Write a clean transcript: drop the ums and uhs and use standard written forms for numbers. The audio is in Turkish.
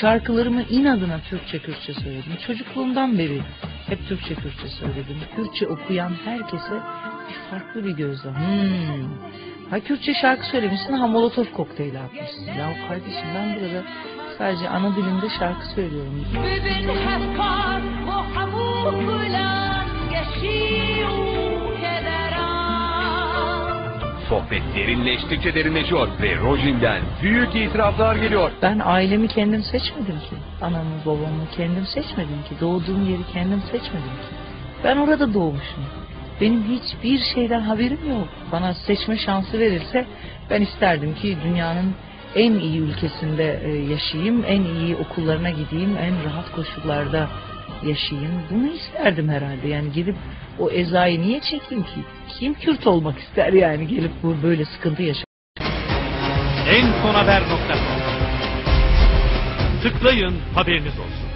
şarkılarımı inadına Türkçe söyledim. Çocukluğumdan beri hep Türkçe söyledim. Kürtçe okuyan herkese farklı bir gözle. Ha Kürtçe şarkı söylemişsin, ha Molotov kokteyli atmışsın. Ya kardeşim ben burada sadece ana dilimde şarkı söylüyorum. Sohbet derinleştikçe derinleşiyor ve Rojin'den büyük itiraflar geliyor. Ben ailemi kendim seçmedim ki. Anamı babamı kendim seçmedim ki. Doğduğum yeri kendim seçmedim ki. Ben orada doğmuşum. Benim hiçbir şeyden haberim yok. Bana seçme şansı verilse ben isterdim ki dünyanın en iyi ülkesinde yaşayayım, en iyi okullarına gideyim, en rahat koşullarda yaşayayım. Bunu isterdim herhalde. Yani gidip o ezayı niye çekeyim ki? Kim Kürt olmak ister yani gelip bu böyle sıkıntı yaşamak? En son haber.com. Tıklayın, haberiniz olsun.